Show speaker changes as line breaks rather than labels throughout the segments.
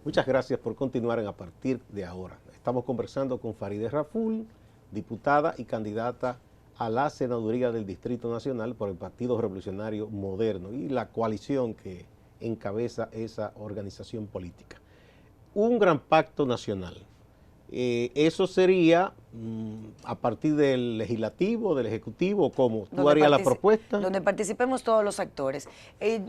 Muchas gracias por continuar a partir de ahora. Estamos conversando con Farideh Raful, diputada y candidata a la senaduría del Distrito Nacional por el Partido Revolucionario Moderno y la coalición que encabeza esa organización política. Un gran pacto nacional. Eso sería a partir del legislativo, del ejecutivo, ¿cómo? ¿Tú harías la propuesta?
Donde participemos todos los actores.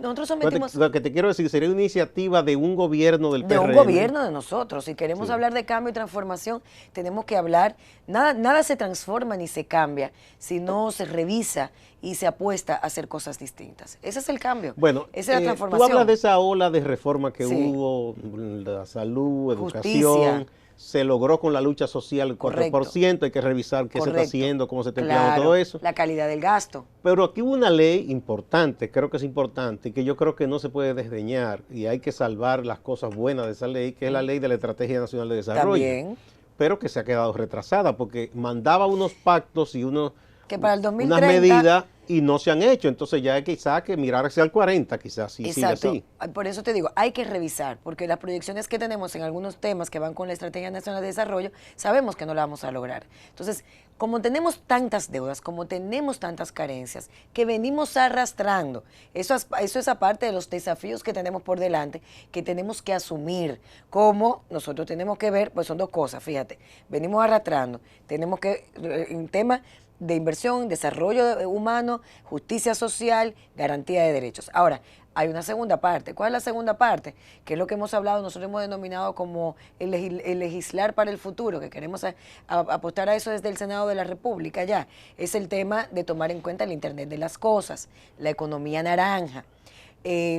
Nosotros sometimos...
Lo que te quiero decir, sería una iniciativa de un gobierno del PRM.
De un gobierno de nosotros. Si queremos hablar de cambio y transformación, tenemos que hablar, nada se transforma ni se cambia si no se revisa y se apuesta a hacer cosas distintas. Ese es el cambio.
Bueno,
esa es la transformación.
Tú hablas de esa ola de reforma que hubo, la salud, educación.
Justicia.
Se logró con la lucha social el 4%, hay que revisar qué se está haciendo, cómo se está empleando todo eso.
La calidad del gasto.
Pero aquí hubo una ley importante, creo que es importante, que yo creo que no se puede desdeñar y hay que salvar las cosas buenas de esa ley, que es la ley de la Estrategia Nacional de Desarrollo.
También.
Pero que se ha quedado retrasada porque mandaba unos pactos y unas
medidas
y no se han hecho, entonces ya hay quizás que mirarse al 40, quizás si sigue así.
Por eso te digo, hay que revisar, porque las proyecciones que tenemos en algunos temas que van con la Estrategia Nacional de Desarrollo, sabemos que no la vamos a lograr. Entonces, como tenemos tantas deudas, como tenemos tantas carencias, que venimos arrastrando, eso es aparte de los desafíos que tenemos por delante, que tenemos que asumir, como nosotros tenemos que ver, pues son dos cosas, fíjate, venimos arrastrando, tenemos que, en tema de inversión, desarrollo humano, justicia social, garantía de derechos. Ahora, hay una segunda parte. ¿Cuál es la segunda parte? Que es lo que hemos hablado, nosotros hemos denominado como el legislar para el futuro, que queremos apostar a eso desde el Senado de la República ya. Es el tema de tomar en cuenta el Internet de las cosas, la economía naranja,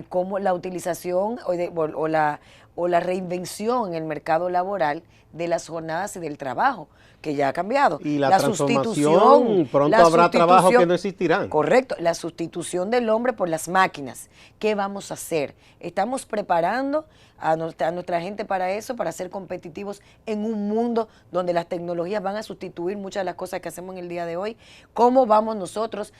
como la utilización o la reinvención en el mercado laboral de las jornadas y del trabajo, que ya ha cambiado.
Y la sustitución, pronto habrá trabajo que no existirán.
Correcto, la sustitución del hombre por las máquinas. ¿Qué vamos a hacer? Estamos preparando a nuestra gente para eso, para ser competitivos en un mundo donde las tecnologías van a sustituir muchas de las cosas que hacemos en el día de hoy. ¿Cómo vamos nosotros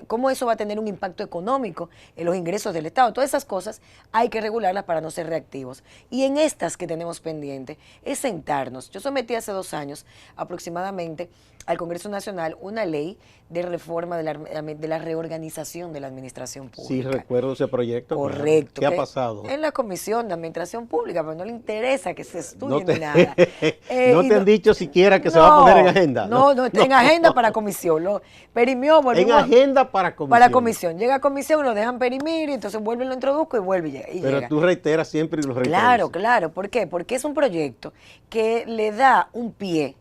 cómo eso va a tener un impacto económico en los ingresos del Estado? Todas esas cosas hay que regularlas para no ser reactivos. Y en estas que tenemos pendiente es sentarnos. Yo sometí hace 2 años aproximadamente al Congreso Nacional una ley de reforma de la reorganización de la administración pública.
Sí, recuerdo ese proyecto.
Correcto.
¿Qué ha pasado?
En la Comisión de Administración Pública, pero no le interesa que se estudie ni nada.
¿No te han dicho siquiera que se va a poner en agenda?
No, en agenda para comisión. Lo perimió, volvió.
En agenda para comisión.
Para comisión. Llega a comisión, lo dejan perimir y entonces vuelve, lo introduzco y vuelve y llega.
Pero tú reiteras siempre y lo reiteras.
Claro. ¿Por qué? Porque es un proyecto que le da un pie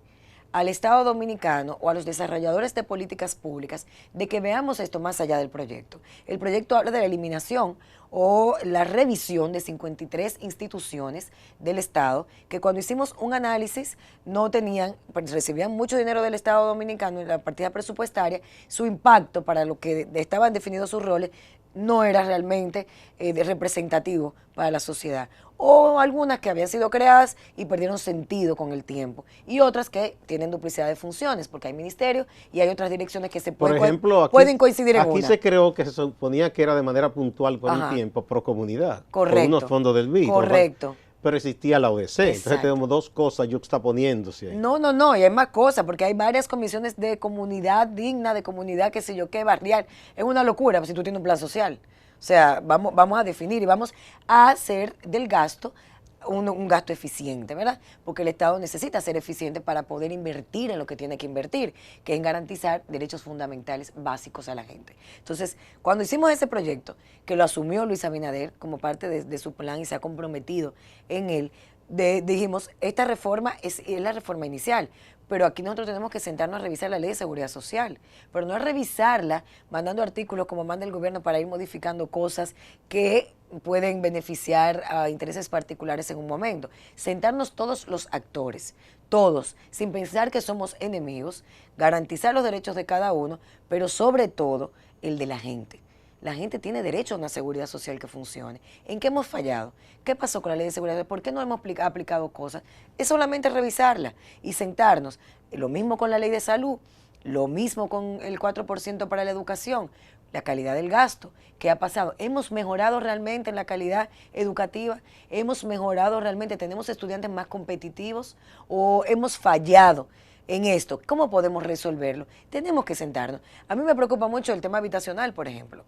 al Estado Dominicano o a los desarrolladores de políticas públicas de que veamos esto más allá del proyecto. El proyecto habla de la eliminación o la revisión de 53 instituciones del Estado que cuando hicimos un análisis no tenían, recibían mucho dinero del Estado Dominicano en la partida presupuestaria, su impacto para lo que estaban definidos sus roles no era realmente representativo para la sociedad. O algunas que habían sido creadas y perdieron sentido con el tiempo. Y otras que tienen duplicidad de funciones, porque hay ministerios y hay otras direcciones que
Por ejemplo,
pueden coincidir en una.
Aquí se creó que se suponía que era de manera puntual por un tiempo, pro comunidad.
Correcto.
Por unos fondos del BID.
Correcto.
Pero existía la ODC, entonces tenemos dos cosas yuxtaponiéndose ahí.
No, y hay más cosas, porque hay varias comisiones de comunidad digna, de comunidad, qué sé yo qué, barrial. Es una locura si tú tienes un plan social. O sea, vamos a definir y vamos a hacer del gasto un gasto eficiente, ¿verdad? Porque el Estado necesita ser eficiente para poder invertir en lo que tiene que invertir, que es garantizar derechos fundamentales básicos a la gente. Entonces, cuando hicimos ese proyecto, que lo asumió Luis Abinader como parte de su plan y se ha comprometido en él, dijimos, esta reforma es la reforma inicial, pero aquí nosotros tenemos que sentarnos a revisar la Ley de Seguridad Social, pero no a revisarla mandando artículos como manda el gobierno para ir modificando cosas que pueden beneficiar a intereses particulares en un momento. Sentarnos todos los actores, todos, sin pensar que somos enemigos, garantizar los derechos de cada uno, pero sobre todo el de la gente. La gente tiene derecho a una seguridad social que funcione. ¿En qué hemos fallado? ¿Qué pasó con la ley de seguridad social? ¿Por qué no hemos aplicado cosas? Es solamente revisarla y sentarnos. Lo mismo con la ley de salud, lo mismo con el 4% para la educación. la calidad del gasto. ¿Qué ha pasado? ¿Hemos mejorado realmente en la calidad educativa? ¿Hemos mejorado realmente? ¿Tenemos estudiantes más competitivos? ¿O hemos fallado en esto? ¿Cómo podemos resolverlo? Tenemos que sentarnos. A mí me preocupa mucho el tema habitacional, por ejemplo.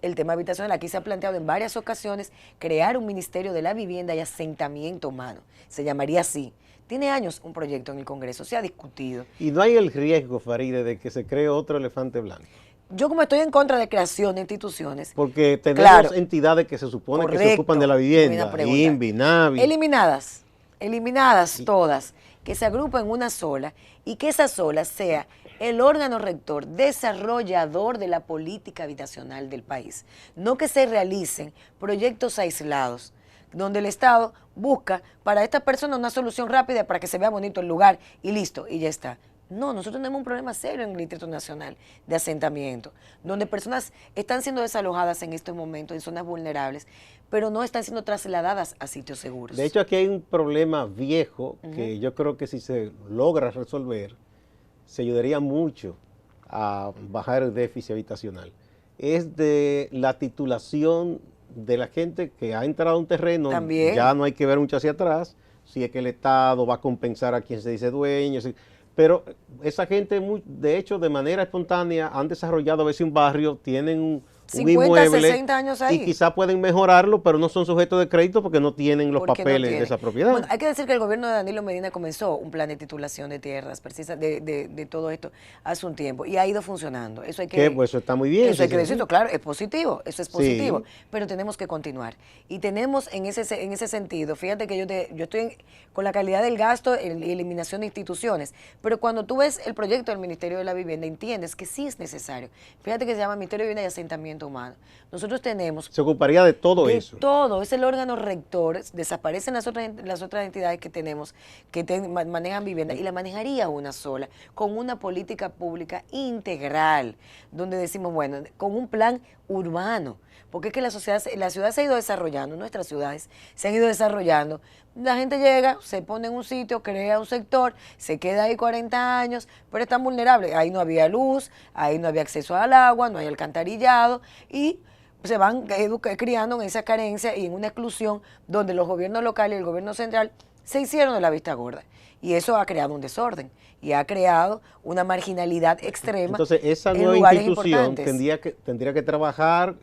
El tema habitacional, aquí se ha planteado en varias ocasiones crear un ministerio de la vivienda y asentamiento humano. Se llamaría así. Tiene años un proyecto en el Congreso, se ha discutido.
Y no hay el riesgo, Faride, de que se cree otro elefante blanco.
Yo como estoy en contra de creación de instituciones.
Porque tenemos
claro,
entidades que se supone
correcto,
que se ocupan de la vivienda,
buena pregunta.
INVI, NAVI.
Eliminadas todas, que se agrupen en una sola y que esa sola sea el órgano rector, desarrollador de la política habitacional del país. No que se realicen proyectos aislados, donde el Estado busca para estas personas una solución rápida para que se vea bonito el lugar y listo, y ya está. No, nosotros tenemos un problema serio en el Distrito Nacional de asentamiento, donde personas están siendo desalojadas en estos momentos en zonas vulnerables, pero no están siendo trasladadas a sitios seguros.
De hecho, aquí hay un problema viejo que yo creo que si se logra resolver, se ayudaría mucho a bajar el déficit habitacional. Es de la titulación de la gente que ha entrado a un terreno.
También.
Ya no hay que ver mucho hacia atrás, si es que el Estado va a compensar a quien se dice dueño, pero esa gente, de hecho, de manera espontánea, han desarrollado a veces un barrio, tienen un
50,
inmueble
60 años ahí.
y quizá pueden mejorarlo, pero no son sujetos de crédito porque no tienen los papeles de esa propiedad.
Bueno, hay que decir que el gobierno de Danilo Medina comenzó un plan de titulación de tierras, precisa de todo esto hace un tiempo y ha ido funcionando. Eso hay que,
pues eso está muy bien.
Eso hay que decirlo, claro, es positivo, eso es positivo,
sí,
pero tenemos que continuar. Y tenemos en ese sentido, fíjate que yo estoy con la calidad del gasto y eliminación de instituciones, pero cuando tú ves el proyecto del Ministerio de la Vivienda, entiendes que sí es necesario. Fíjate que se llama Ministerio de Vivienda y Asentamiento Humano. Nosotros tenemos...
Se ocuparía de todo eso.
De todo, es el órgano rector, desaparecen las otras entidades que tenemos que manejan vivienda y la manejaría una sola, con una política pública integral, donde decimos, bueno, con un plan urbano, porque es que la ciudad se ha ido desarrollando, nuestras ciudades se han ido desarrollando, la gente llega, se pone en un sitio, crea un sector, se queda ahí 40 años, pero están vulnerables, ahí no había luz, ahí no había acceso al agua, no hay alcantarillado y se van criando en esa carencia y en una exclusión donde los gobiernos locales y el gobierno central se hicieron de la vista gorda. Y eso ha creado un desorden y ha creado una marginalidad extrema.
Entonces, esa nueva institución tendría que trabajar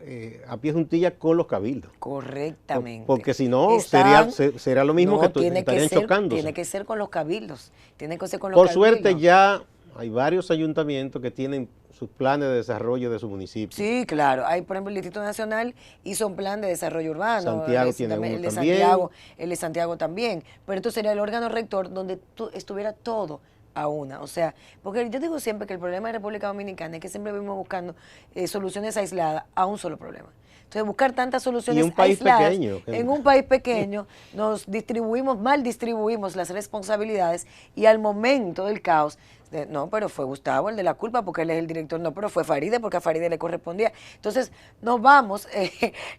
a pie juntilla con los cabildos.
Correctamente.
Porque si no, sería lo mismo que estarían chocándose.
Tiene que ser con los cabildos. Tiene que ser con los cabildos.
Por suerte, ya hay varios ayuntamientos que tienen sus planes de desarrollo de su municipio.
Sí, claro. Hay, por ejemplo, el Distrito Nacional hizo un plan de desarrollo urbano.
Santiago tiene uno
el de
también.
El de Santiago también. Pero esto sería el órgano rector donde estuviera todo a una. O sea, porque yo digo siempre que el problema de República Dominicana es que siempre vivimos buscando soluciones aisladas a un solo problema. Entonces, buscar tantas soluciones aisladas en un país pequeño, mal distribuimos las responsabilidades y al momento del caos, no, pero fue Gustavo el de la culpa porque él es el director, no, pero fue Faride porque a Faride le correspondía. Entonces, nos vamos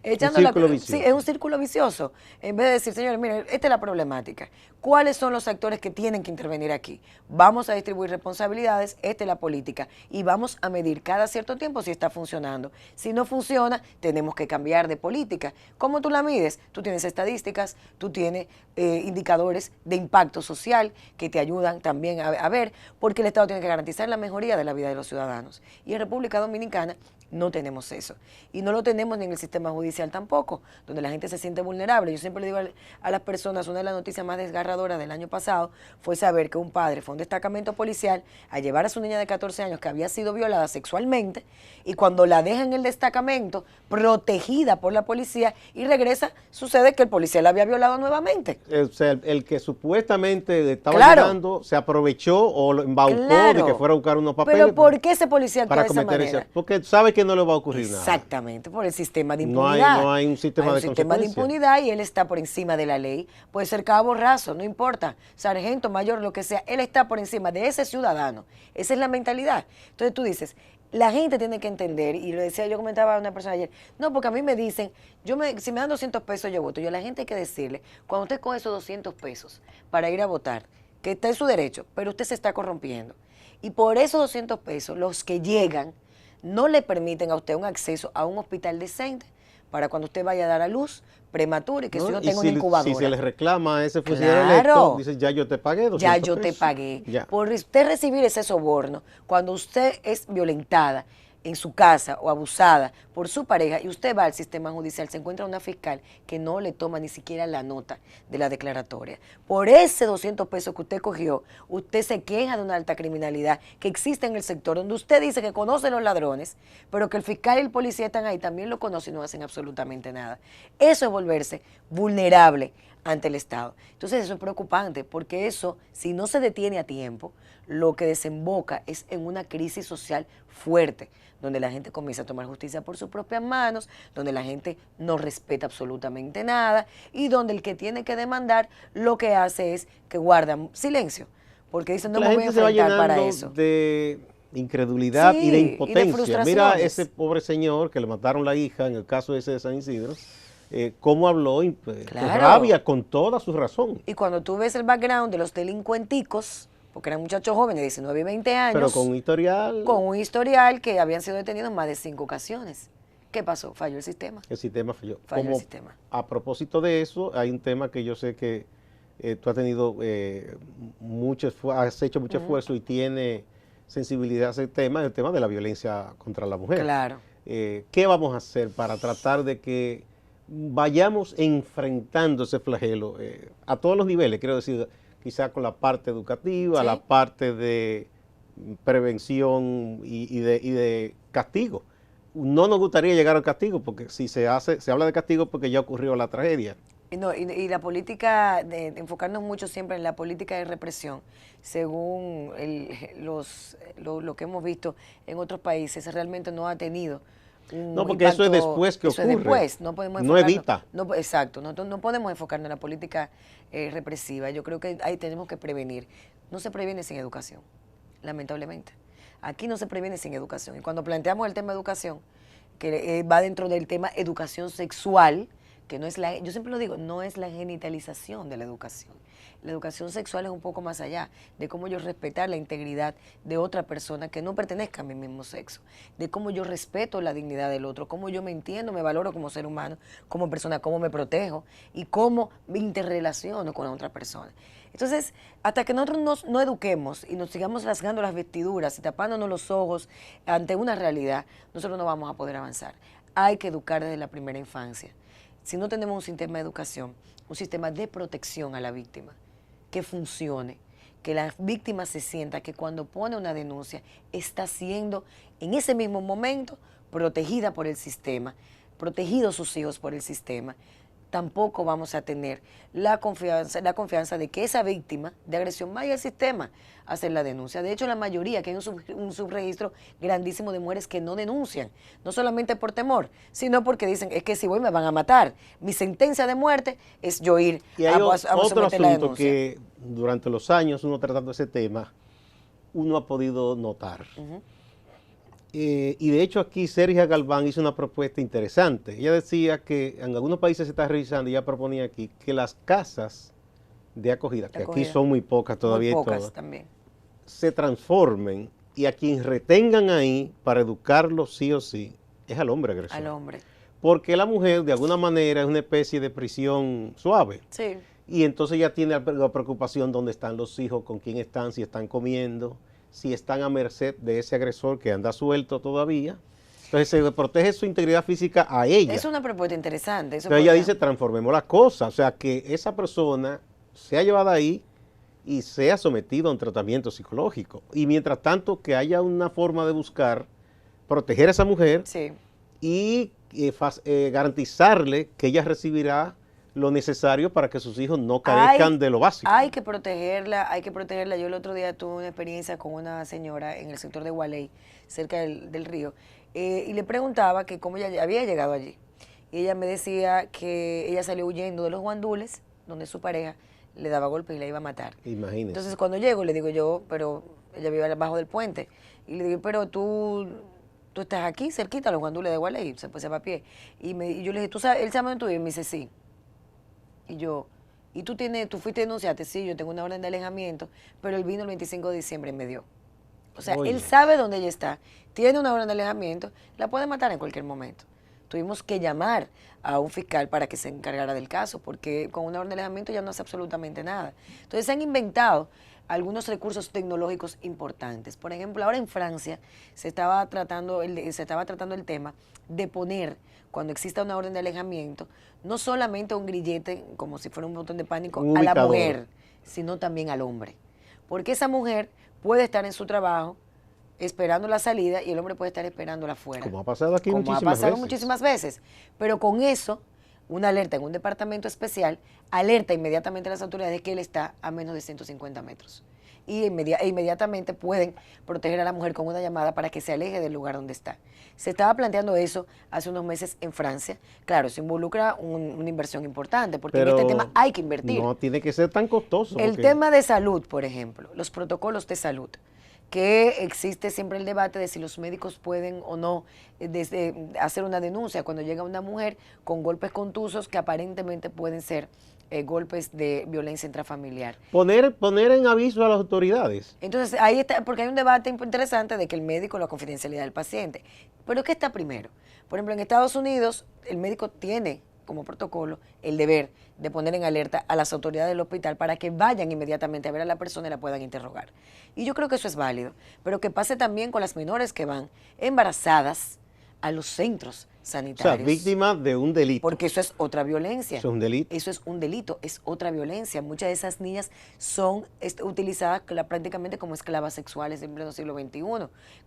echando sí, es un círculo vicioso. En vez de decir, señores, miren, esta es la problemática. ¿Cuáles son los actores que tienen que intervenir aquí? Vamos a distribuir responsabilidades, esta es la política, y vamos a medir cada cierto tiempo si está funcionando. Si no funciona, tenemos que cambiar de política. ¿Cómo tú la mides? Tú tienes estadísticas, tú tienes indicadores de impacto social que te ayudan también a ver, porque el Estado tiene que garantizar la mejoría de la vida de los ciudadanos. Y en República Dominicana no tenemos eso. Y no lo tenemos ni en el sistema judicial tampoco, donde la gente se siente vulnerable. Yo siempre le digo a las personas, una de las noticias más desgarradoras del año pasado fue saber que un padre fue a un destacamento policial a llevar a su niña de 14 años que había sido violada sexualmente y cuando la deja en el destacamento, protegida por la policía y regresa, sucede que el policía la había violado nuevamente.
O sea, el que supuestamente estaba llegando se aprovechó o lo embaucó de que fuera a buscar unos papeles.
Pero ¿por qué ese policía actúa de esa manera?
Porque sabe que no le va a ocurrir nada.
Exactamente, por el sistema de impunidad.
No hay un sistema de consecuencia.
Sistema de impunidad y él está por encima de la ley. Puede ser cabo raso, no importa, sargento, mayor, lo que sea, él está por encima de ese ciudadano. Esa es la mentalidad. Entonces tú dices, la gente tiene que entender, y lo decía, yo comentaba a una persona ayer, no, porque a mí me dicen, si me dan 200 pesos yo voto. Yo a la gente hay que decirle, cuando usted coge esos 200 pesos para ir a votar, que está en su derecho, pero usted se está corrompiendo. Y por esos 200 pesos, los que llegan, no le permiten a usted un acceso a un hospital decente para cuando usted vaya a dar a luz prematura y que
¿no?
si no
Y
tenga una incubadora.
si se les reclama a ese funcionario
Claro.
electo, dice, ya yo te pagué 200
Ya yo te
pesos.
pagué.
Ya.
Por usted recibir ese soborno, cuando usted es violentada en su casa o abusada por su pareja y usted va al sistema judicial, se encuentra una fiscal que no le toma ni siquiera la nota de la declaratoria. Por ese 200 pesos que usted cogió, usted se queja de una alta criminalidad que existe en el sector, donde usted dice que conoce los ladrones, pero que el fiscal y el policía están ahí, también lo conocen y no hacen absolutamente nada. Eso es volverse vulnerable ante el Estado. Entonces eso es preocupante, porque eso, si no se detiene a tiempo, lo que desemboca es en una crisis social fuerte, donde la gente comienza a tomar justicia por sus propias manos, donde la gente no respeta absolutamente nada y donde el que tiene que demandar lo que hace es que guarda silencio, porque dice no
la
me voy a
gente se va
enfrentar para
llenando
eso.
de incredulidad y de
Sí, y de
impotencia. Mira
frustraciones.
ese pobre señor que le mataron la hija en el caso ese de San Isidro, cómo habló con
Claro.
rabia, con toda su razón.
Y cuando tú ves el background de los delincuenticos, porque eran muchachos jóvenes de 19 y 20 años,
Pero con un historial.
con un historial que habían sido detenidos más de 5 ocasiones. ¿Qué pasó? Falló el sistema.
El sistema falló.
Falló el
Como
sistema.
a propósito de eso, hay un tema que yo sé que tú has tenido has hecho mucho esfuerzo y tiene sensibilidad a ese tema, el tema de la violencia contra la mujer.
Claro.
¿Qué vamos a hacer para tratar de que vayamos enfrentando ese flagelo a todos los niveles? Quiero decir, quizá con la parte educativa,
Sí.
la parte de prevención y de castigo. No nos gustaría llegar al castigo, porque si se habla de castigo porque ya ocurrió la tragedia.
Y la política, de enfocarnos mucho siempre en la política de represión, según lo que hemos visto en otros países, realmente no ha tenido un
No, porque eso es
impacto.
después que
Eso
ocurre.
es después, no podemos
No
enfocarnos.
evita.
No, exacto, no podemos enfocarnos en la política represiva. Yo creo que ahí tenemos que prevenir. No se previene sin educación, lamentablemente. Aquí no se previene sin educación. Y cuando planteamos el tema de educación, que va dentro del tema educación sexual, que no es yo siempre lo digo, no es la genitalización de la educación. La educación sexual es un poco más allá de cómo yo respetar la integridad de otra persona que no pertenezca a mi mismo sexo, de cómo yo respeto la dignidad del otro, cómo yo me entiendo, me valoro como ser humano, como persona, cómo me protejo y cómo me interrelaciono con la otra persona. Entonces, hasta que nosotros no eduquemos y nos sigamos rasgando las vestiduras y tapándonos los ojos ante una realidad, nosotros no vamos a poder avanzar. Hay que educar desde la primera infancia. Si no tenemos un sistema de educación, un sistema de protección a la víctima, que funcione, que la víctima se sienta que cuando pone una denuncia está siendo en ese mismo momento protegida por el sistema, protegidos sus hijos por el sistema, tampoco vamos a tener la confianza de que esa víctima de agresión vaya al sistema a hacer la denuncia. De hecho, la mayoría, que hay un subregistro grandísimo de mujeres que no denuncian, no solamente por temor, sino porque dicen, es que si voy me van a matar. Mi sentencia de muerte es yo ir
Y hay
a
otro
someter la
asunto
denuncia.
que durante los años, uno tratando ese tema, uno ha podido notar. Y de hecho aquí Sergio Galván hizo una propuesta interesante. Ella decía que en algunos países se está revisando, y ella proponía aquí, que las casas de acogida, que aquí son muy pocas todavía,
muy pocas
y todas,
también,
se transformen y a quien retengan ahí para educarlo sí o sí, es al hombre agresor.
al hombre.
Porque la mujer de alguna manera es una especie de prisión suave.
Sí.
Y entonces ya tiene la preocupación dónde están los hijos, con quién están, si están comiendo, si están a merced de ese agresor que anda suelto todavía. Entonces se protege su integridad física a ella.
Es una propuesta interesante. Eso
Entonces ella dice, transformemos las cosas, o sea, que esa persona sea llevada ahí y sea sometido a un tratamiento psicológico. Y mientras tanto que haya una forma de buscar proteger a esa mujer
sí.
y garantizarle que ella recibirá lo necesario para que sus hijos no carezcan de lo básico.
Hay que protegerla, hay que protegerla. Yo el otro día tuve una experiencia con una señora en el sector de Gualey, cerca del río, y le preguntaba que cómo ella había llegado allí. Y ella me decía que ella salió huyendo de los guandules, donde su pareja le daba golpes y la iba a matar.
Imagínese.
Entonces cuando llego le digo yo, pero ella vive abajo del puente, y le digo, pero tú estás aquí cerquita, los guandules de Gualey, se puede a pie. Y yo le dije, ¿tú sabes el examen tuyo? Y me dice, sí. Y yo, ¿y tú fuiste denunciante? Sí, yo tengo una orden de alejamiento, pero él vino el 25 de diciembre y me dio. O sea,
Oye.
él sabe dónde ella está, tiene una orden de alejamiento, la puede matar en cualquier momento. Tuvimos que llamar a un fiscal para que se encargara del caso, porque con una orden de alejamiento ya no hace absolutamente nada. Entonces se han inventado algunos recursos tecnológicos importantes. Por ejemplo, ahora en Francia se estaba tratando el tema de poner, cuando exista una orden de alejamiento, no solamente un grillete, como si fuera un botón de pánico,
Un
a la
ubicador.
mujer, sino también al hombre. Porque esa mujer puede estar en su trabajo esperando la salida y el hombre puede estar esperándola afuera.
Como ha pasado aquí
Como
muchísimas
ha pasado
veces.
muchísimas veces. Pero con eso, una alerta en un departamento especial alerta inmediatamente a las autoridades que él está a menos de 150 metros. Y inmediatamente pueden proteger a la mujer con una llamada para que se aleje del lugar donde está. Se estaba planteando eso hace unos meses en Francia. Claro, eso involucra una inversión importante, porque en este tema hay que invertir.
No tiene que ser tan costoso.
El
porque-
tema de salud, por ejemplo, los protocolos de salud, que existe siempre el debate de si los médicos pueden o no hacer una denuncia cuando llega una mujer con golpes contusos que aparentemente pueden ser golpes de violencia intrafamiliar.
Poner en aviso a las autoridades.
Entonces, ahí está, porque hay un debate interesante de que el médico, la confidencialidad del paciente. Pero ¿qué está primero? Por ejemplo, en Estados Unidos, el médico tiene como protocolo el deber de poner en alerta a las autoridades del hospital para que vayan inmediatamente a ver a la persona y la puedan interrogar. Y yo creo que eso es válido, pero que pase también con las menores que van embarazadas a los centros
O sea,
sanitarios.
víctimas de un delito.
Porque eso es otra violencia.
Eso es un delito.
Eso es un delito, es otra violencia. Muchas de esas niñas son utilizadas prácticamente como esclavas sexuales en pleno siglo XXI,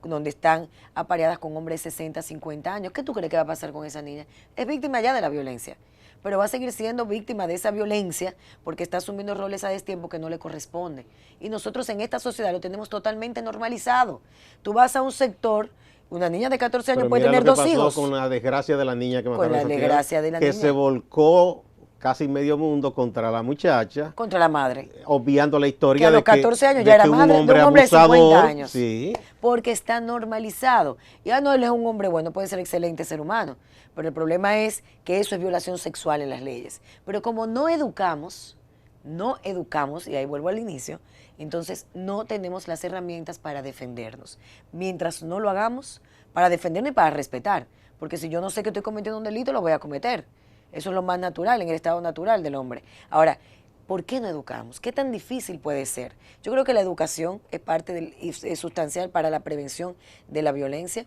donde están apareadas con hombres de 60, 50 años. ¿Qué tú crees que va a pasar con esa niña? Es víctima ya de la violencia, pero va a seguir siendo víctima de esa violencia porque está asumiendo roles a destiempo que no le corresponde. Y nosotros en esta sociedad lo tenemos totalmente normalizado. Tú vas a un sector. Una niña de 14 años
Pero
puede
mira
tener
lo que
dos
pasó
hijos.
con la desgracia de la niña que mataron
la
en Santiago,
desgracia de la
que
niña.
se volcó casi medio mundo contra la muchacha,
Contra la madre.
obviando la historia
Que a los
de
14 años
de
ya era
que
madre de un hombre de
abusador,
50 años.
sí,
Porque está normalizado. Ya no, él es un hombre bueno, puede ser excelente ser humano. Pero el problema es que eso es violación sexual en las leyes. Pero como no educamos, y ahí vuelvo al inicio, entonces no tenemos las herramientas para defendernos. Mientras no lo hagamos, para defendernos y para respetar. Porque si yo no sé que estoy cometiendo un delito, lo voy a cometer. Eso es lo más natural, en el estado natural del hombre. Ahora, ¿por qué no educamos? ¿Qué tan difícil puede ser? Yo creo que la educación es parte es sustancial para la prevención de la violencia.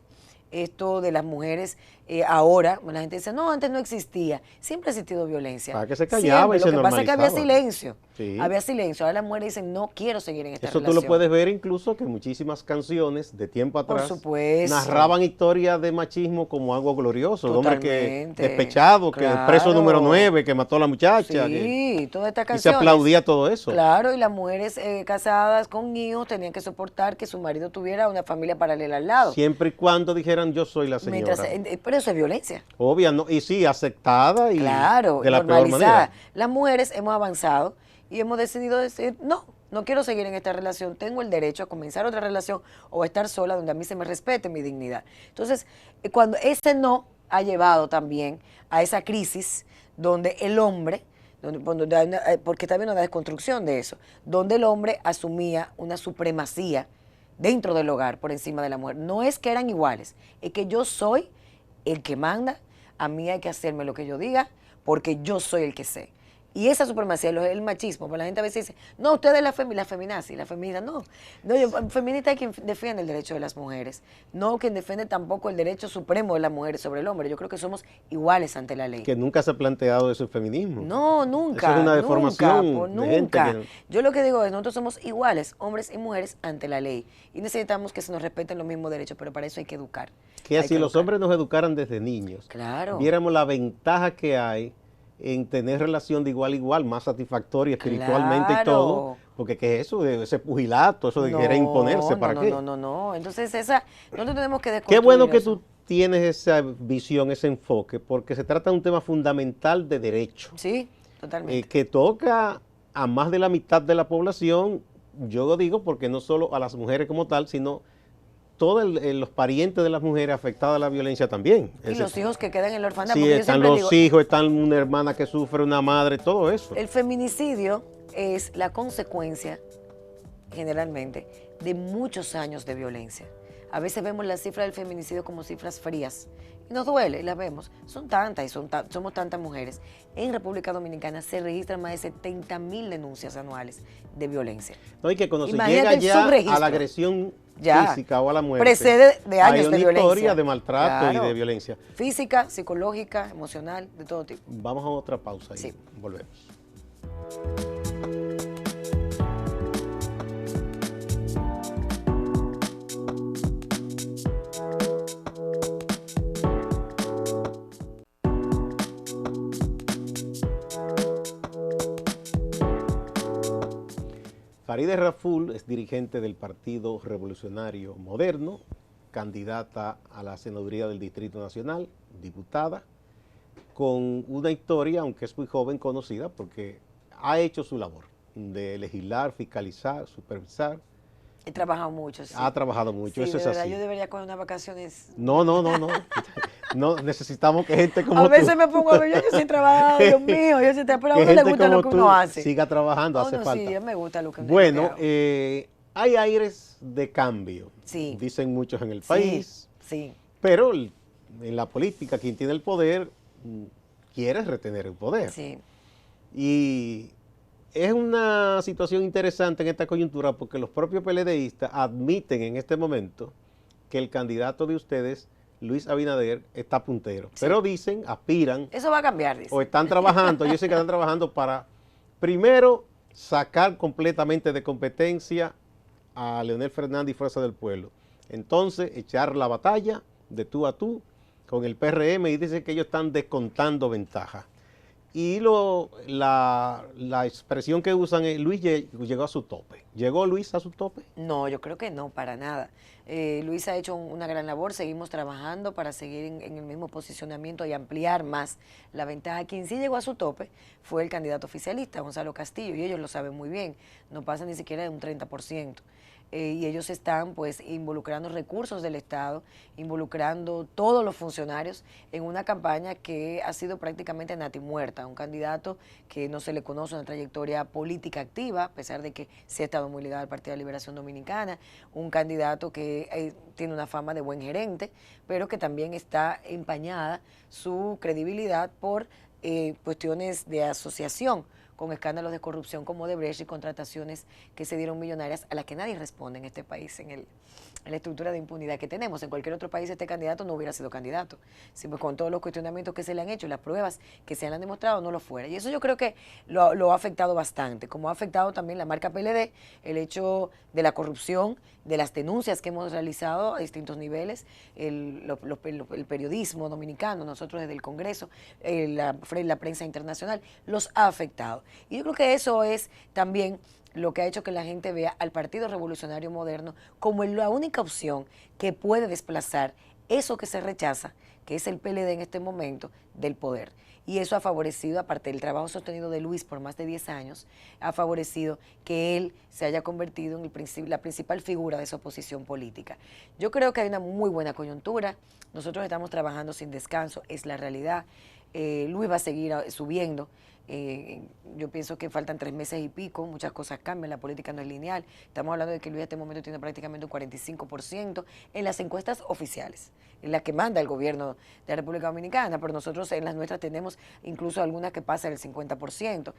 Esto de las mujeres, ahora, la gente dice, no, antes no existía. Siempre ha existido violencia.
Para que se callaba
Siempre.
y se
Lo que pasa es que había
normalizaba.
silencio.
Sí.
Había silencio. Ahora las mujeres dicen, no quiero seguir en esta
eso
relación.
tú lo puedes ver incluso que muchísimas canciones de tiempo
Por
atrás
supuesto.
narraban historias de machismo como algo glorioso, de hombre que
Totalmente.
despechado, que el preso
Claro.
número 9, que mató a la muchacha,
Sí, todas estas
y se
canciones.
aplaudía todo eso.
Claro, y las mujeres casadas con hijos tenían que soportar que su marido tuviera una familia paralela al lado.
Siempre y cuando dijeran yo soy la señora.
Pero eso es violencia.
Obvia, no, y sí, aceptada y
Claro,
de la peor
normalizada.
manera.
Las mujeres hemos avanzado y hemos decidido decir, no quiero seguir en esta relación, tengo el derecho a comenzar otra relación o a estar sola donde a mí se me respete mi dignidad. Entonces, cuando ese no ha llevado también a esa crisis donde el hombre, porque también una desconstrucción de eso, donde el hombre asumía una supremacía dentro del hogar por encima de la mujer. No es que eran iguales, es que yo soy el que manda, a mí hay que hacerme lo que yo diga, porque yo soy el que sé. Y esa supremacía, el machismo, porque la gente a veces dice, no, usted es la feminazi, la feminista, no, feminista es quien defiende el derecho de las mujeres, no quien defiende tampoco el derecho supremo de las mujeres sobre el hombre. Yo creo que somos iguales ante la ley.
Que nunca se ha planteado eso el feminismo.
No, nunca.
Eso es una deformación
Nunca,
de gente
nunca.
que-
Yo lo que digo es, nosotros somos iguales, hombres y mujeres, ante la ley. Y necesitamos que se nos respeten los mismos derechos, pero para eso hay que educar.
Que
Hay
si los
educar.
hombres nos educaran desde niños,
Claro.
viéramos la ventaja que hay en tener relación de igual a igual, más satisfactoria espiritualmente y todo,
Claro.
porque que eso de ese pugilato, eso de querer imponerse, ¿para qué?
No. Entonces, nosotros tenemos que
Qué
desconstruir
bueno que
eso.
tú tienes esa visión, ese enfoque, porque se trata de un tema fundamental de derecho,
Sí, totalmente.
que toca a más de la mitad de la población, yo lo digo porque no solo a las mujeres como tal, sino todos los parientes de las mujeres afectadas a la violencia también.
Y los hijos que quedan en la orfandad.
Sí,
porque yo
están
siempre
los
digo,
hijos, están una hermana que sufre, una madre, todo eso.
el feminicidio es la consecuencia generalmente de muchos años de violencia. A veces vemos las cifras del feminicidio como cifras frías y nos duele y las vemos. Son tantas y somos tantas mujeres. En República Dominicana se registran más de 70.000 denuncias anuales de violencia.
No, y que cuando
Imagínate
se llega
el
ya a la agresión
ya
física o a la muerte,
precede de años
hay una
de violencia.
historia de maltrato
Claro.
y de violencia.
Física, psicológica, emocional, de todo tipo.
Vamos a otra pausa y
Sí.
volvemos. Farideh Raful es dirigente del Partido Revolucionario Moderno, candidata a la senaduría del Distrito Nacional, diputada, con una historia, aunque es muy joven, conocida porque ha hecho su labor de legislar, fiscalizar, supervisar.
He trabajado mucho, sí.
Ha trabajado mucho,
Sí,
eso
de
es
verdad,
así.
yo debería coger unas vacaciones.
No. No, necesitamos que gente como
A veces
tú,
me pongo a ver, yo soy trabajador, Dios mío, yo sí, pero a
que
uno le
gente
gusta lo
como
que
tú
uno hace.
siga trabajando,
A
hace
uno
falta.
sí, a mí me gusta lo que uno
Bueno,
hago.
hay aires de cambio,
Sí.
dicen muchos en el
Sí,
país,
sí.
pero en la política quien tiene el poder quiere retener el poder.
Sí.
Y es una situación interesante en esta coyuntura porque los propios PLDistas admiten en este momento que el candidato de ustedes, Luis Abinader, está puntero.
Sí.
Pero dicen, aspiran
Eso va a cambiar, dice.
o están trabajando, yo sé que están trabajando para, primero, sacar completamente de competencia a Leonel Fernández y Fuerza del Pueblo. Entonces, echar la batalla de tú a tú con el PRM y dicen que ellos están descontando ventaja. Y la expresión que usan es, Luis llegó a su tope. ¿Llegó Luis a su tope?
No, yo creo que no, para nada. Luis ha hecho una gran labor, seguimos trabajando para seguir en el mismo posicionamiento y ampliar más la ventaja. Quien sí llegó a su tope fue el candidato oficialista, Gonzalo Castillo, y ellos lo saben muy bien, no pasa ni siquiera de un 30%. Y ellos están pues involucrando recursos del Estado, involucrando todos los funcionarios en una campaña que ha sido prácticamente natimuerta, un candidato que no se le conoce una trayectoria política activa, a pesar de que sí ha estado muy ligado al Partido de Liberación Dominicana, un candidato que tiene una fama de buen gerente, pero que también está empañada su credibilidad por cuestiones de asociación con escándalos de corrupción como Odebrecht y contrataciones que se dieron millonarias a las que nadie responde en este país, en la estructura de impunidad que tenemos. En cualquier otro país este candidato no hubiera sido candidato, si pues con todos los cuestionamientos que se le han hecho, las pruebas que se le han demostrado, no lo fuera. Y eso yo creo que lo ha afectado bastante, como ha afectado también la marca PLD, el hecho de la corrupción, de las denuncias que hemos realizado a distintos niveles, el periodismo dominicano, nosotros desde el Congreso, la prensa internacional, los ha afectado. Y yo creo que eso es también lo que ha hecho que la gente vea al Partido Revolucionario Moderno como la única opción que puede desplazar eso que se rechaza, que es el PLD en este momento, del poder. Y eso ha favorecido, aparte del trabajo sostenido de Luis por más de 10 años, ha favorecido que él se haya convertido en la principal figura de esa oposición política. Yo creo que hay una muy buena coyuntura, nosotros estamos trabajando sin descanso, es la realidad. Luis va a seguir subiendo. Yo pienso que faltan 3 meses y pico, muchas cosas cambian, la política no es lineal. Estamos hablando de que Luis en este momento tiene prácticamente un 45% en las encuestas oficiales, en las que manda el gobierno de la República Dominicana, pero nosotros en las nuestras tenemos incluso algunas que pasan el 50%.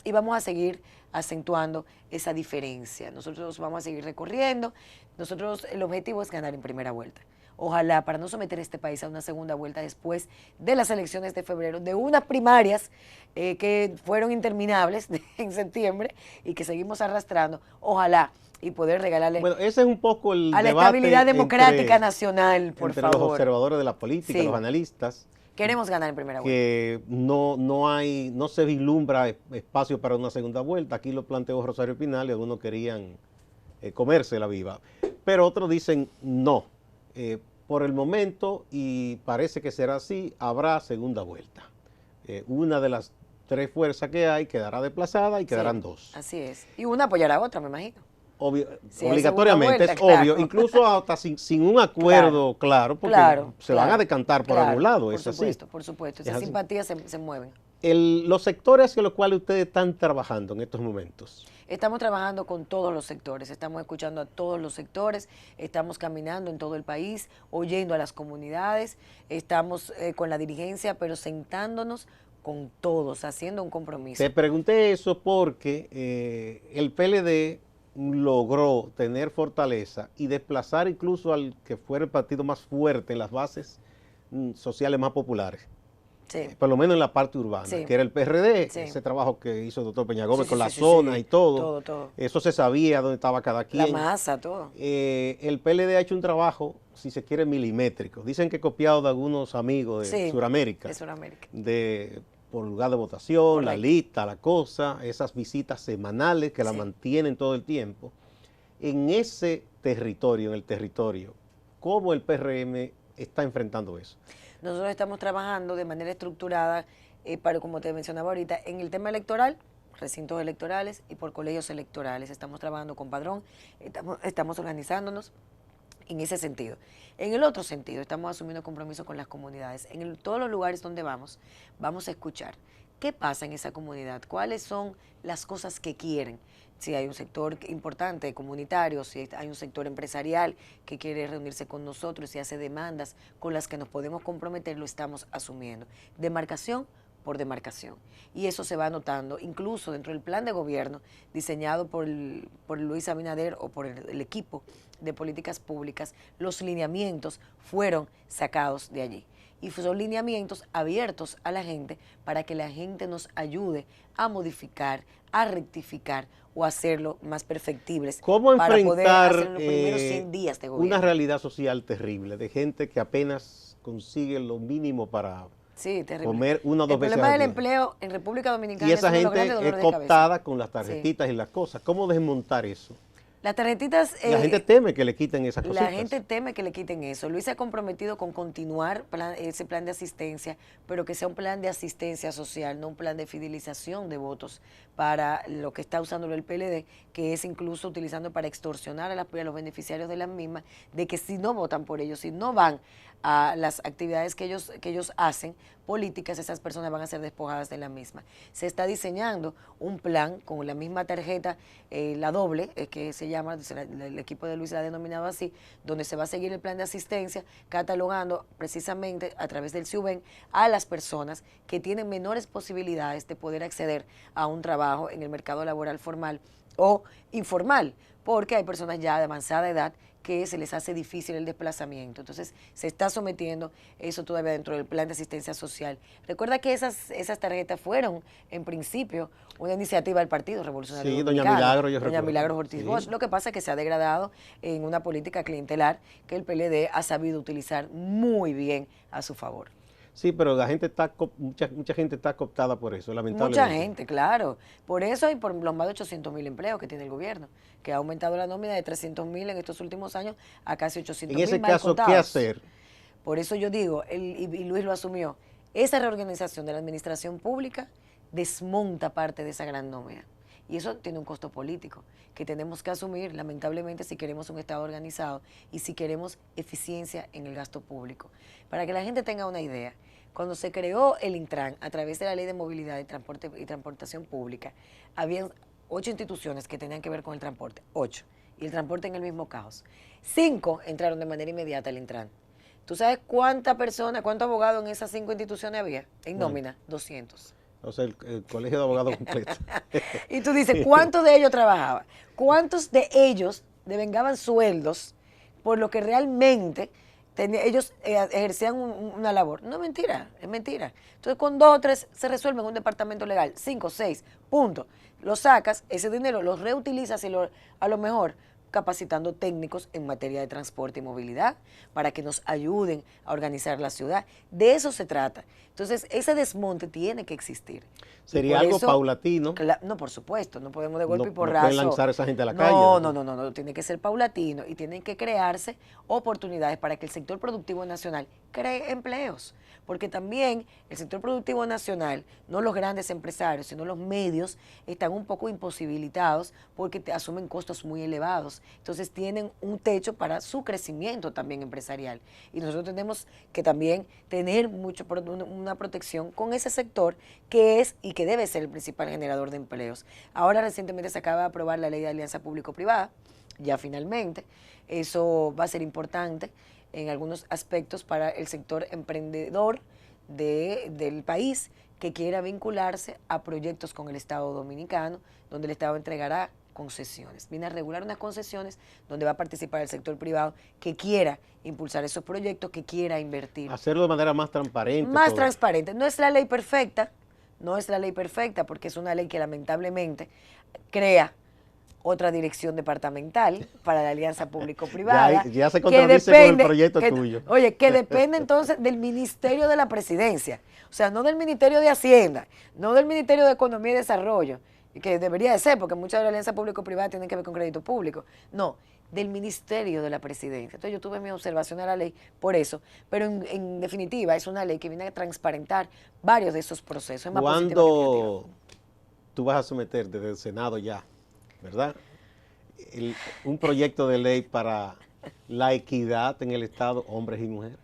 Y vamos a seguir acentuando esa diferencia. Nosotros vamos a seguir recorriendo. Nosotros, el objetivo es ganar en primera vuelta. Ojalá, para no someter a este país a una segunda vuelta después de las elecciones de febrero, de unas primarias que fueron interminables en septiembre y que seguimos arrastrando, ojalá, y poder regalarle
Bueno, ese es un poco el
a la
debate
estabilidad democrática
entre,
nacional, por
entre
favor.
los observadores de la política,
Sí.
los analistas,
Queremos ganar en primera vuelta.
que no se vislumbra espacio para una segunda vuelta. Aquí lo planteó Rosario Pinal y algunos querían comérsela viva. Pero otros dicen no. Por el momento, y parece que será así, habrá segunda vuelta. Una de las 3 fuerzas que hay quedará desplazada y quedarán 2.
Así es. Y una apoyará a otra, me imagino.
Sí, obligatoriamente,
vuelta,
es
claro.
obvio, incluso hasta sin un acuerdo claro, porque se van a decantar por algún lado,
por
es
supuesto,
así.
por supuesto.
Es
Esas
así.
simpatías se mueven.
Los sectores hacia los cuales ustedes están trabajando en estos momentos.
Estamos trabajando con todos los sectores, estamos escuchando a todos los sectores, estamos caminando en todo el país, oyendo a las comunidades, estamos con la dirigencia, pero sentándonos con todos, haciendo un compromiso.
Te pregunté eso porque el PLD logró tener fortaleza y desplazar incluso al que fuera el partido más fuerte en las bases sociales más populares.
Sí.
Por lo menos en la parte urbana,
Sí.
que era el PRD,
Sí.
ese trabajo que hizo el doctor Peña Gómez
Sí,
con
sí,
la
sí,
zona
sí.
y todo.
Todo.
Eso se sabía dónde estaba cada
La
quien.
masa, todo.
El PLD ha hecho un trabajo, si se quiere, milimétrico. Dicen que copiado de algunos amigos de
Sí,
Sudamérica.
de Sudamérica.
Por lugar de votación, la
Correcto.
lista, la cosa, esas visitas semanales que la
Sí.
mantienen todo el tiempo. En ese territorio, en el territorio, ¿cómo el PRM está enfrentando eso?
Nosotros estamos trabajando de manera estructurada, para, como te mencionaba ahorita, en el tema electoral, recintos electorales y por colegios electorales. Estamos trabajando con padrón, estamos organizándonos en ese sentido. En el otro sentido, estamos asumiendo compromisos con las comunidades. En todos los lugares donde vamos a escuchar qué pasa en esa comunidad, cuáles son las cosas que quieren. Si hay un sector importante, comunitario, si hay un sector empresarial que quiere reunirse con nosotros, si hace demandas con las que nos podemos comprometer, lo estamos asumiendo. Demarcación por demarcación. Y eso se va anotando, incluso dentro del plan de gobierno diseñado por Luis Abinader o por el equipo de políticas públicas, los lineamientos fueron sacados de allí. Y son lineamientos abiertos a la gente para que la gente nos ayude a modificar, a rectificar o hacerlo más perfectibles.
¿Cómo
para poder
enfrentar
hacer los primeros 100 días de gobierno?
una realidad social terrible de gente que apenas consigue lo mínimo para
Sí, terrible.
comer una o dos veces
El problema
al
del
día?
empleo en República Dominicana
Y
es
esa
uno de los
gente
grandes
es
dolores de cabeza.
cooptada con las tarjetitas y las cosas. ¿Cómo desmontar eso?
Las tarjetitas...
La gente teme que le quiten esas cositas.
La gente teme que le quiten eso. Luis se ha comprometido con continuar ese plan de asistencia, pero que sea un plan de asistencia social, no un plan de fidelización de votos para lo que está usando el PLD, que es incluso utilizando para extorsionar a los beneficiarios de las mismas, de que si no votan por ellos, si no van a las actividades que ellos hacen políticas, esas personas van a ser despojadas de la misma. Se está diseñando un plan con la misma tarjeta, la doble, que se llama, el equipo de Luis la ha denominado así, donde se va a seguir el plan de asistencia, catalogando precisamente a través del CIUBEN a las personas que tienen menores posibilidades de poder acceder a un trabajo en el mercado laboral formal o informal, porque hay personas ya de avanzada edad que se les hace difícil el desplazamiento. Entonces, se está sometiendo eso todavía dentro del plan de asistencia social. Recuerda que esas tarjetas fueron, en principio, una iniciativa del Partido Revolucionario Dominicano.
Doña Milagro, yo
Doña
recuerdo.
Milagros Ortiz Bosch. Lo que pasa es que se ha degradado en una política clientelar que el PLD ha sabido utilizar muy bien a su favor.
Sí, pero la gente mucha gente está cooptada por eso, lamentablemente.
Mucha gente, claro. Por eso y por los más de 800.000 empleos que tiene el gobierno, que ha aumentado la nómina de 300.000 en estos últimos años a casi 800.000.
En ese
mal
caso, ¿qué
contados.
hacer?
Por eso yo digo, y Luis lo asumió, esa reorganización de la administración pública desmonta parte de esa gran nómina. Y eso tiene un costo político que tenemos que asumir, lamentablemente, si queremos un Estado organizado y si queremos eficiencia en el gasto público. Para que la gente tenga una idea, cuando se creó el Intran a través de la Ley de Movilidad y Transporte y Transportación Pública, había 8 instituciones que tenían que ver con el transporte, 8, y el transporte en el mismo caos. 5 entraron de manera inmediata al Intran. ¿Tú sabes cuántos abogados en esas 5 instituciones había? En nómina, 200.
O sea, el colegio de abogados completo.
Y tú dices, ¿cuántos de ellos trabajaban? ¿Cuántos de ellos devengaban sueldos por lo que realmente ellos ejercían una labor? No, mentira, es mentira. Entonces, con 2 o 3 se resuelve en un departamento legal, 5, 6, punto. Lo sacas, ese dinero lo reutilizas y a lo mejor capacitando técnicos en materia de transporte y movilidad para que nos ayuden a organizar la ciudad. De eso se trata. Entonces, ese desmonte tiene que existir.
¿Sería algo paulatino?
No, por supuesto, no podemos de golpe y
No
porrazo.
pueden lanzar a esa gente a la calle.
No, tiene que ser paulatino y tienen que crearse oportunidades para que el sector productivo nacional cree empleos. Porque también el sector productivo nacional, no los grandes empresarios, sino los medios, están un poco imposibilitados porque asumen costos muy elevados entonces tienen un techo para su crecimiento también empresarial. Y nosotros tenemos que también tener una protección con ese sector que es y que debe ser el principal generador de empleos. Ahora recientemente se acaba de aprobar la ley de alianza público-privada, ya finalmente. Eso va a ser importante en algunos aspectos para el sector emprendedor del país que quiera vincularse a proyectos con el Estado Dominicano, donde el Estado entregará concesiones. Viene a regular unas concesiones donde va a participar el sector privado que quiera impulsar esos proyectos, que quiera invertir.
Hacerlo de manera más transparente.
Más transparente. No es la ley perfecta, no es la ley perfecta porque es una ley que lamentablemente crea otra dirección departamental para la alianza público-privada.
Ya se contradice con el proyecto tuyo.
Oye, que depende entonces del Ministerio de la Presidencia, o sea, no del Ministerio de Hacienda, no del Ministerio de Economía y Desarrollo, que debería de ser, porque muchas de la alianza público-privada tienen que ver con crédito público, no, del Ministerio de la Presidencia. Entonces yo tuve mi observación a la ley por eso, pero en definitiva es una ley que viene a transparentar varios de esos procesos. Es más
¿Cuándo tú vas a someter desde el Senado ya, verdad, un proyecto de ley para la equidad en el Estado, hombres y mujeres?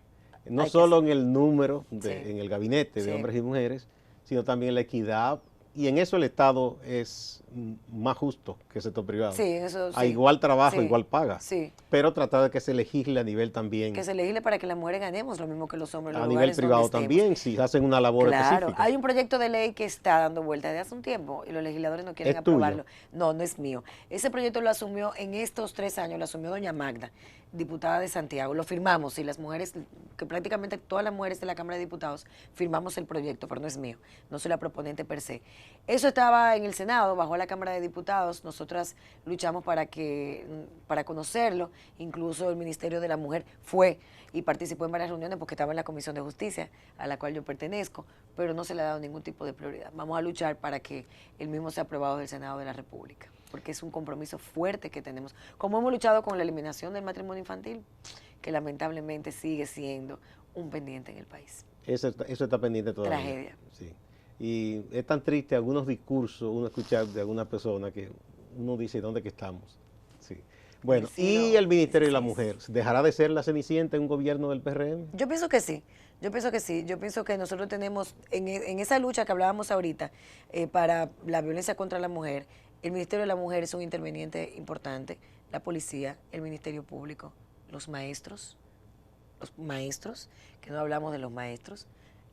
No solo en el número, en el gabinete de hombres y mujeres, sino también la equidad. Y en eso el Estado es más justo que el sector privado.
Sí, eso sí.
A igual trabajo, igual paga.
Sí.
Pero tratar de que se legisle a nivel también.
Que se legisle para que las mujeres ganemos lo mismo que los hombres.
A nivel privado también, si hacen una labor específica.
Claro, hay un proyecto de ley que está dando vuelta desde hace un tiempo y los legisladores no quieren aprobarlo. No, no es mío. Ese proyecto lo asumió en estos 3 años, lo asumió doña Magda, diputada de Santiago. Lo firmamos y las mujeres, que prácticamente todas las mujeres de la Cámara de Diputados firmamos el proyecto, pero no es mío. No soy la proponente per se. Eso estaba en el Senado, bajó a la Cámara de Diputados. Nosotras luchamos para conocerlo. Incluso el Ministerio de la Mujer fue y participó en varias reuniones porque estaba en la Comisión de Justicia, a la cual yo pertenezco, pero no se le ha dado ningún tipo de prioridad. Vamos a luchar para que el mismo sea aprobado del Senado de la República, porque es un compromiso fuerte que tenemos. Como hemos luchado con la eliminación del matrimonio infantil, que lamentablemente sigue siendo un pendiente en el país.
Eso está pendiente todavía.
Tragedia.
Sí. Y es tan triste algunos discursos, uno escuchar de alguna persona que uno dice, ¿dónde que estamos? Sí. Bueno, y el Ministerio de la Mujer, ¿dejará de ser la cenicienta en un gobierno del PRM?
Yo pienso que sí. Yo pienso que sí, yo pienso que nosotros tenemos, en esa lucha que hablábamos ahorita, para la violencia contra la mujer, el Ministerio de la Mujer es un interveniente importante, la policía, el Ministerio Público, los maestros, que no hablamos de los maestros,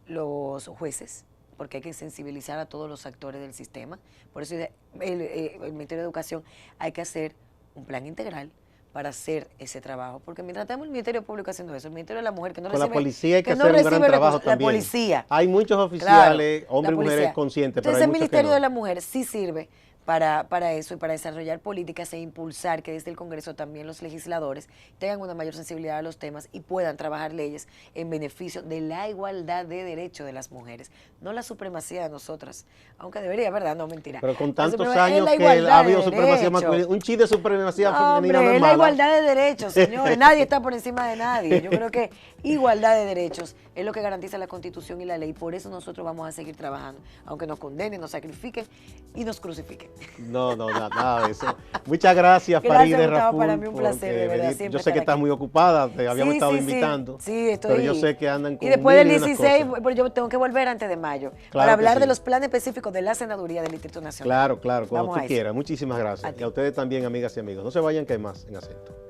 los jueces, porque hay que sensibilizar a todos los actores del sistema. Por eso el Ministerio de Educación hay que hacer un plan integral para hacer ese trabajo, porque mientras tenemos el Ministerio Público haciendo eso, el Ministerio de la Mujer que no recibe,
con la policía hay que hacer un gran trabajo también.
La policía.
Hay muchos oficiales, claro, hombres y mujeres conscientes,
entonces,
pero hay
el
muchos
Ministerio
que no.
de la Mujer sí sirve para eso y para desarrollar políticas e impulsar que desde el Congreso también los legisladores tengan una mayor sensibilidad a los temas y puedan trabajar leyes en beneficio de la igualdad de derechos de las mujeres, no la supremacía de nosotras, aunque debería, ¿verdad? No, mentira.
Pero con tantos años que ha habido supremacía masculina, un chiste de supremacía femenina no es
la
mala.
Igualdad de derechos, señores, nadie está por encima de nadie. Yo creo que igualdad de derechos es lo que garantiza la Constitución y la ley, por eso nosotros vamos a seguir trabajando, aunque nos condenen, nos sacrifiquen y nos crucifiquen.
No, nada de eso. Muchas gracias, Farideh Raful.
Para mí un placer, de verdad.
Yo sé que estás muy ocupada, te habíamos estado invitando.
Sí, estoy.
Pero yo sé que andan con
y después del 16, pues yo tengo que volver antes de mayo,
claro,
para hablar de los planes específicos de la Senaduría del Distrito Nacional.
Claro, cuando tú quieras. Muchísimas gracias. Y a ustedes también, amigas y amigos. No se vayan, que hay más en Acento.